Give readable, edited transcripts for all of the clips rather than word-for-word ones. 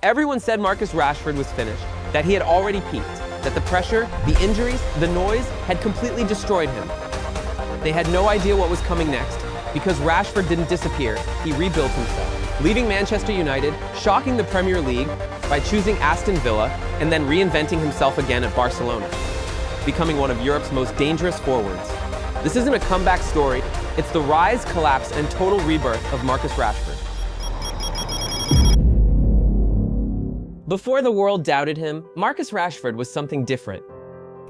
Everyone said Marcus Rashford was finished, that he had already peaked, that the pressure, the injuries, the noise had completely destroyed him. They had no idea what was coming next. Because Rashford didn't disappear, he rebuilt himself, leaving Manchester United, shocking the Premier League by choosing Aston Villa and then reinventing himself again at Barcelona, becoming one of Europe's most dangerous forwards. This isn't a comeback story, it's the rise, collapse, and total rebirth of Marcus Rashford. Before the world doubted him, Marcus Rashford was something different.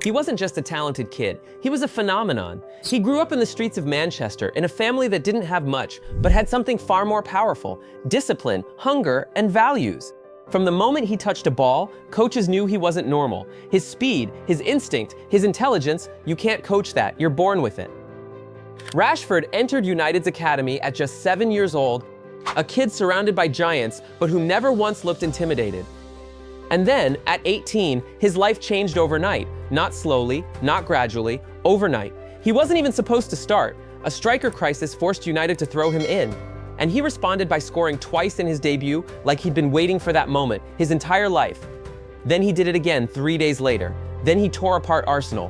He wasn't just a talented kid, he was a phenomenon. He grew up in the streets of Manchester in a family that didn't have much, but had something far more powerful: discipline, hunger, and values. From the moment he touched a ball, coaches knew he wasn't normal. His speed, his instinct, his intelligence, you can't coach that, you're born with it. Rashford entered United's academy at just 7 years old, a kid surrounded by giants, but who never once looked intimidated. And then, at 18, his life changed overnight. Not slowly, not gradually, overnight. He wasn't even supposed to start. A striker crisis forced United to throw him in. And he responded by scoring twice in his debut, like he'd been waiting for that moment his entire life. Then he did it again 3 days later. Then he tore apart Arsenal.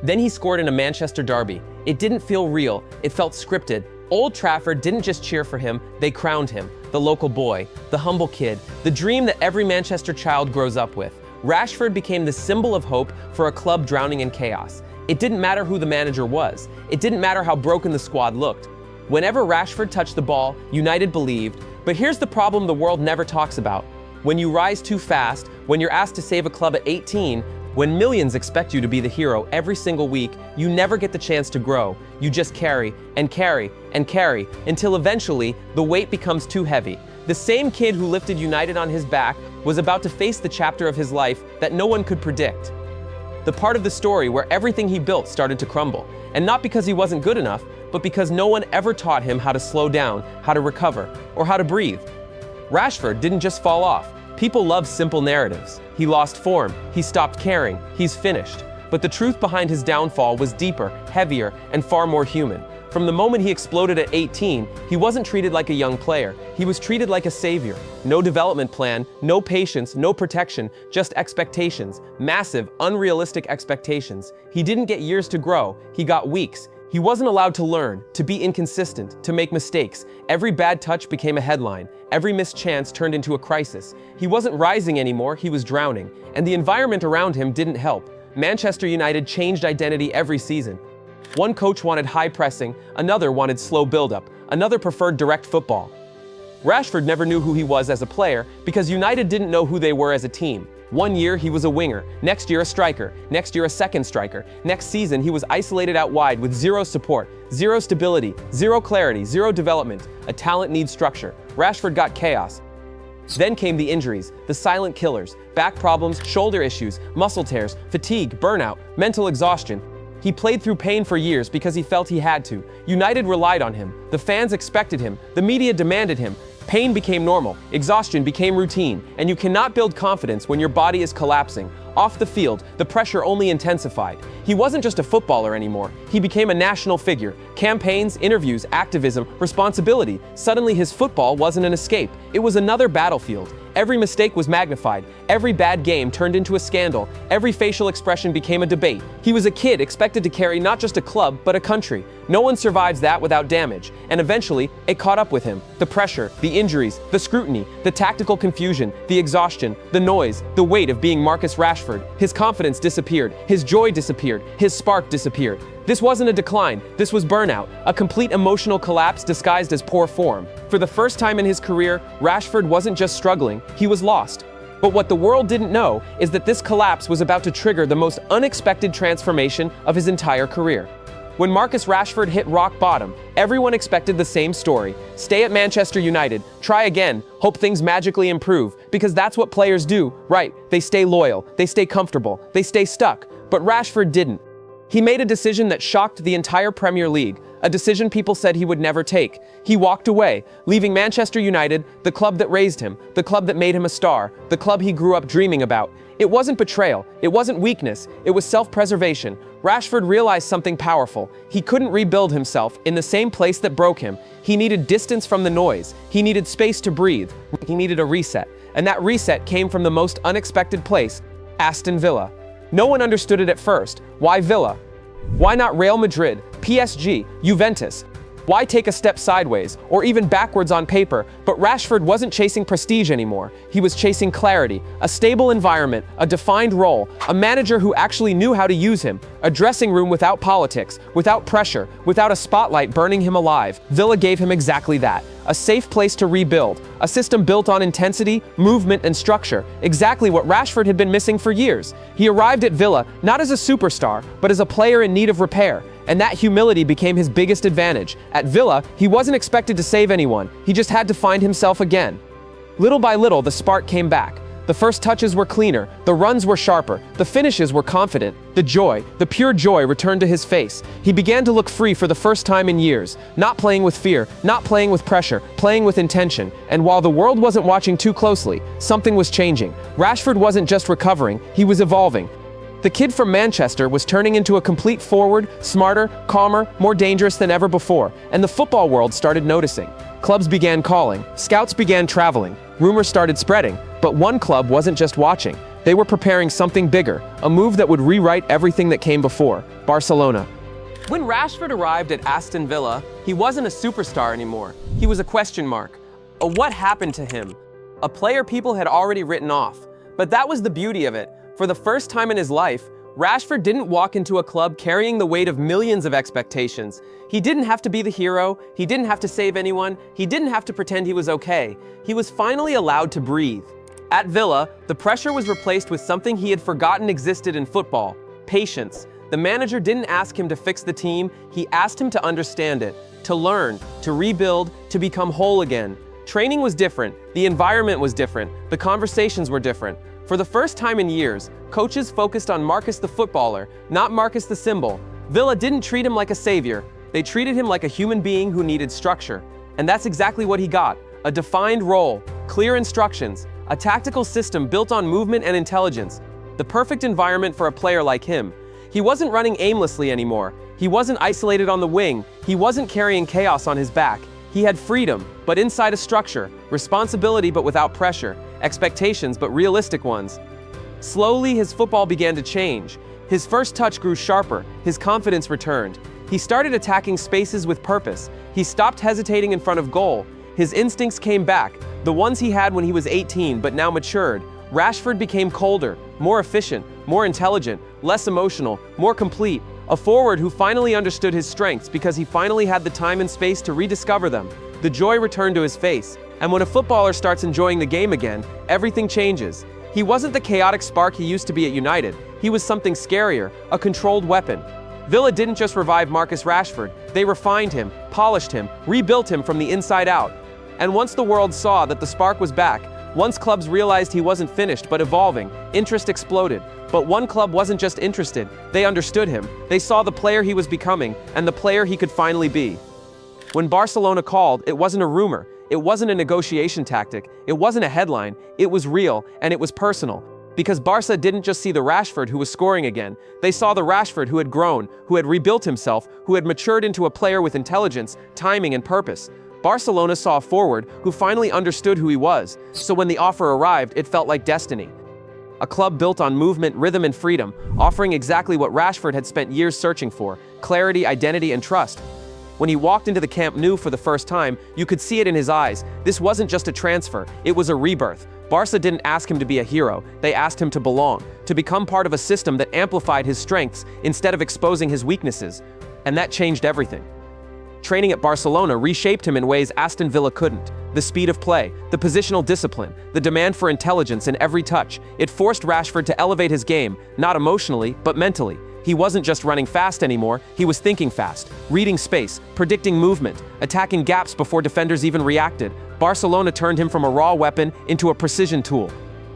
Then he scored in a Manchester derby. It didn't feel real, it felt scripted. Old Trafford didn't just cheer for him, they crowned him. The local boy, the humble kid, the dream that every Manchester child grows up with. Rashford became the symbol of hope for a club drowning in chaos. It didn't matter who the manager was. It didn't matter how broken the squad looked. Whenever Rashford touched the ball, United believed. But here's the problem the world never talks about. When you rise too fast, when you're asked to save a club at 18, when millions expect you to be the hero every single week, you never get the chance to grow. You just carry and carry and carry until eventually the weight becomes too heavy. The same kid who lifted United on his back was about to face the chapter of his life that no one could predict. The part of the story where everything he built started to crumble. And not because he wasn't good enough, but because no one ever taught him how to slow down, how to recover, or how to breathe. Rashford didn't just fall off. People love simple narratives. He lost form, he stopped caring, he's finished. But the truth behind his downfall was deeper, heavier, and far more human. From the moment he exploded at 18, he wasn't treated like a young player. He was treated like a savior. No development plan, no patience, no protection, just expectations. Massive, unrealistic expectations. He didn't get years to grow, he got weeks. He wasn't allowed to learn, to be inconsistent, to make mistakes. Every bad touch became a headline. Every missed chance turned into a crisis. He wasn't rising anymore, he was drowning. And the environment around him didn't help. Manchester United changed identity every season. One coach wanted high pressing, another wanted slow build-up, another preferred direct football. Rashford never knew who he was as a player because United didn't know who they were as a team. One year he was a winger, next year a striker, next year a second striker. Next season he was isolated out wide with zero support, zero stability, zero clarity, zero development. A talent needs structure. Rashford got chaos. Then came the injuries, the silent killers, back problems, shoulder issues, muscle tears, fatigue, burnout, mental exhaustion. He played through pain for years because he felt he had to. United relied on him. The fans expected him. The media demanded him. Pain became normal, exhaustion became routine, and you cannot build confidence when your body is collapsing. Off the field, the pressure only intensified. He wasn't just a footballer anymore, he became a national figure. Campaigns, interviews, activism, responsibility. Suddenly his football wasn't an escape, it was another battlefield. Every mistake was magnified, every bad game turned into a scandal, every facial expression became a debate. He was a kid expected to carry not just a club, but a country. No one survives that without damage, and eventually, it caught up with him. The pressure, the injuries, the scrutiny, the tactical confusion, the exhaustion, the noise, the weight of being Marcus Rashford. His confidence disappeared, his joy disappeared, his spark disappeared. This wasn't a decline, this was burnout, a complete emotional collapse disguised as poor form. For the first time in his career, Rashford wasn't just struggling, he was lost. But what the world didn't know is that this collapse was about to trigger the most unexpected transformation of his entire career. When Marcus Rashford hit rock bottom, everyone expected the same story. Stay at Manchester United, try again, hope things magically improve, because that's what players do, right? They stay loyal, they stay comfortable, they stay stuck. But Rashford didn't. He made a decision that shocked the entire Premier League, a decision people said he would never take. He walked away, leaving Manchester United, the club that raised him, the club that made him a star, the club he grew up dreaming about. It wasn't betrayal, it wasn't weakness, it was self-preservation. Rashford realized something powerful. He couldn't rebuild himself in the same place that broke him. He needed distance from the noise. He needed space to breathe. He needed a reset. And that reset came from the most unexpected place, Aston Villa. No one understood it at first. Why Villa? Why not Real Madrid, PSG, Juventus? Why take a step sideways, or even backwards on paper? But Rashford wasn't chasing prestige anymore. He was chasing clarity, a stable environment, a defined role, a manager who actually knew how to use him, a dressing room without politics, without pressure, without a spotlight burning him alive. Villa gave him exactly that. A safe place to rebuild, a system built on intensity, movement, and structure, exactly what Rashford had been missing for years. He arrived at Villa not as a superstar, but as a player in need of repair. And that humility became his biggest advantage. At Villa, he wasn't expected to save anyone. He just had to find himself again. Little by little, the spark came back. The first touches were cleaner, the runs were sharper, the finishes were confident. The joy, the pure joy returned to his face. He began to look free for the first time in years, not playing with fear, not playing with pressure, playing with intention. And while the world wasn't watching too closely, something was changing. Rashford wasn't just recovering, he was evolving. The kid from Manchester was turning into a complete forward, smarter, calmer, more dangerous than ever before, and the football world started noticing. Clubs began calling, scouts began traveling, rumors started spreading, but one club wasn't just watching. They were preparing something bigger, a move that would rewrite everything that came before: Barcelona. When Rashford arrived at Aston Villa, he wasn't a superstar anymore. He was a question mark. A what happened to him? A player people had already written off. But that was the beauty of it. For the first time in his life, Rashford didn't walk into a club carrying the weight of millions of expectations. He didn't have to be the hero, he didn't have to save anyone, he didn't have to pretend he was okay. He was finally allowed to breathe. At Villa, the pressure was replaced with something he had forgotten existed in football: patience. The manager didn't ask him to fix the team, he asked him to understand it, to learn, to rebuild, to become whole again. Training was different, the environment was different, the conversations were different. For the first time in years, coaches focused on Marcus the footballer, not Marcus the symbol. Villa didn't treat him like a savior. They treated him like a human being who needed structure. And that's exactly what he got: a defined role, clear instructions, a tactical system built on movement and intelligence. The perfect environment for a player like him. He wasn't running aimlessly anymore. He wasn't isolated on the wing. He wasn't carrying chaos on his back. He had freedom, but inside a structure, responsibility but without pressure, expectations but realistic ones. Slowly, his football began to change. His first touch grew sharper, his confidence returned. He started attacking spaces with purpose. He stopped hesitating in front of goal. His instincts came back, the ones he had when he was 18 but now matured. Rashford became colder, more efficient, more intelligent, less emotional, more complete. A forward who finally understood his strengths because he finally had the time and space to rediscover them. The joy returned to his face. And when a footballer starts enjoying the game again, everything changes. He wasn't the chaotic spark he used to be at United. He was something scarier, a controlled weapon. Villa didn't just revive Marcus Rashford. They refined him, polished him, rebuilt him from the inside out. And once the world saw that the spark was back, once clubs realized he wasn't finished but evolving, interest exploded. But one club wasn't just interested, they understood him. They saw the player he was becoming and the player he could finally be. When Barcelona called, it wasn't a rumor, it wasn't a negotiation tactic, it wasn't a headline, it was real and it was personal. Because Barca didn't just see the Rashford who was scoring again, they saw the Rashford who had grown, who had rebuilt himself, who had matured into a player with intelligence, timing and purpose. Barcelona saw a forward who finally understood who he was, so when the offer arrived, it felt like destiny. A club built on movement, rhythm, and freedom, offering exactly what Rashford had spent years searching for: clarity, identity, and trust. When he walked into the Camp Nou for the first time, you could see it in his eyes. This wasn't just a transfer, it was a rebirth. Barca didn't ask him to be a hero, they asked him to belong, to become part of a system that amplified his strengths instead of exposing his weaknesses. And that changed everything. Training at Barcelona reshaped him in ways Aston Villa couldn't. The speed of play, the positional discipline, the demand for intelligence in every touch. It forced Rashford to elevate his game, not emotionally, but mentally. He wasn't just running fast anymore, he was thinking fast, reading space, predicting movement, attacking gaps before defenders even reacted. Barcelona turned him from a raw weapon into a precision tool.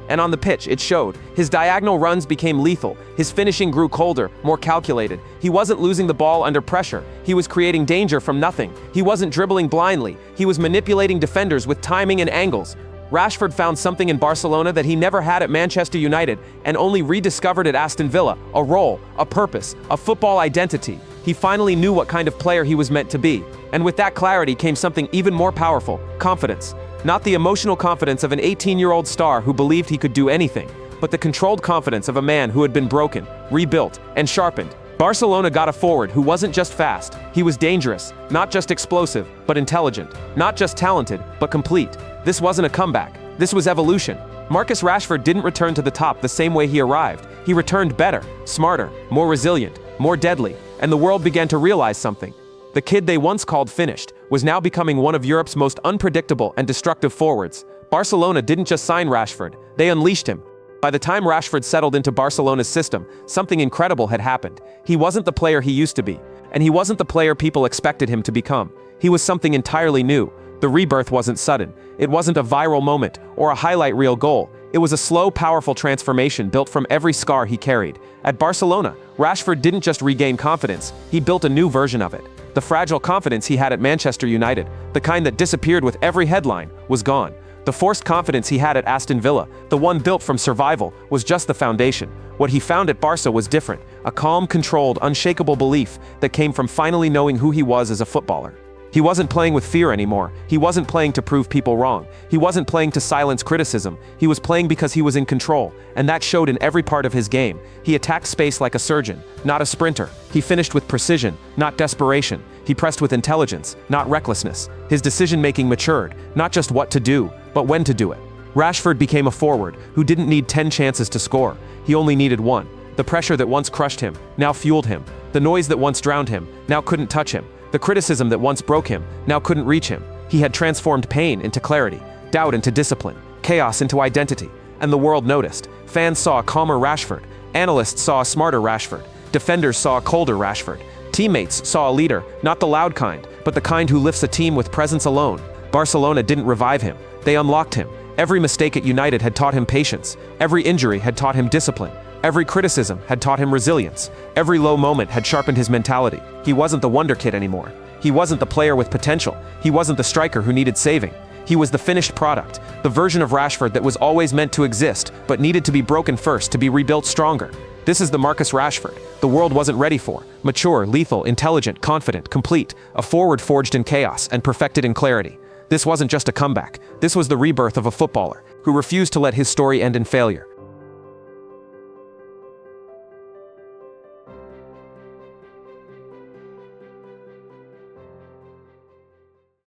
And on the pitch, it showed. His diagonal runs became lethal. His finishing grew colder, more calculated. He wasn't losing the ball under pressure. He was creating danger from nothing. He wasn't dribbling blindly. He was manipulating defenders with timing and angles. Rashford found something in Barcelona that he never had at Manchester United and only rediscovered at Aston Villa: a role, a purpose, a football identity. He finally knew what kind of player he was meant to be. And with that clarity came something even more powerful: confidence. Not the emotional confidence of an 18-year-old star who believed he could do anything, but the controlled confidence of a man who had been broken, rebuilt, and sharpened. Barcelona got a forward who wasn't just fast, he was dangerous, not just explosive, but intelligent, not just talented, but complete. This wasn't a comeback, this was evolution. Marcus Rashford didn't return to the top the same way he arrived. He returned better, smarter, more resilient, more deadly, and the world began to realize something. The kid they once called finished was now becoming one of Europe's most unpredictable and destructive forwards. Barcelona didn't just sign Rashford, they unleashed him. By the time Rashford settled into Barcelona's system, something incredible had happened. He wasn't the player he used to be, and he wasn't the player people expected him to become. He was something entirely new. The rebirth wasn't sudden. It wasn't a viral moment or a highlight reel goal. It was a slow, powerful transformation built from every scar he carried. At Barcelona, Rashford didn't just regain confidence, he built a new version of it. The fragile confidence he had at Manchester United, the kind that disappeared with every headline, was gone. The forced confidence he had at Aston Villa, the one built from survival, was just the foundation. What he found at Barca was different, a calm, controlled, unshakable belief that came from finally knowing who he was as a footballer. He wasn't playing with fear anymore. He wasn't playing to prove people wrong. He wasn't playing to silence criticism. He was playing because he was in control, and that showed in every part of his game. He attacked space like a surgeon, not a sprinter. He finished with precision, not desperation. He pressed with intelligence, not recklessness. His decision-making matured, not just what to do, but when to do it. Rashford became a forward who didn't need 10 chances to score. He only needed one. The pressure that once crushed him now fueled him. The noise that once drowned him now couldn't touch him. The criticism that once broke him now couldn't reach him. He had transformed pain into clarity, doubt into discipline, chaos into identity, and the world noticed. Fans saw a calmer Rashford. Analysts saw a smarter Rashford. Defenders saw a colder Rashford. Teammates saw a leader, not the loud kind, but the kind who lifts a team with presence alone. Barcelona didn't revive him. They unlocked him. Every mistake at United had taught him patience. Every injury had taught him discipline. Every criticism had taught him resilience. Every low moment had sharpened his mentality. He wasn't the wonder kid anymore. He wasn't the player with potential. He wasn't the striker who needed saving. He was the finished product, the version of Rashford that was always meant to exist, but needed to be broken first to be rebuilt stronger. This is the Marcus Rashford the world wasn't ready for. Mature, lethal, intelligent, confident, complete, a forward forged in chaos and perfected in clarity. This wasn't just a comeback. This was the rebirth of a footballer who refused to let his story end in failure.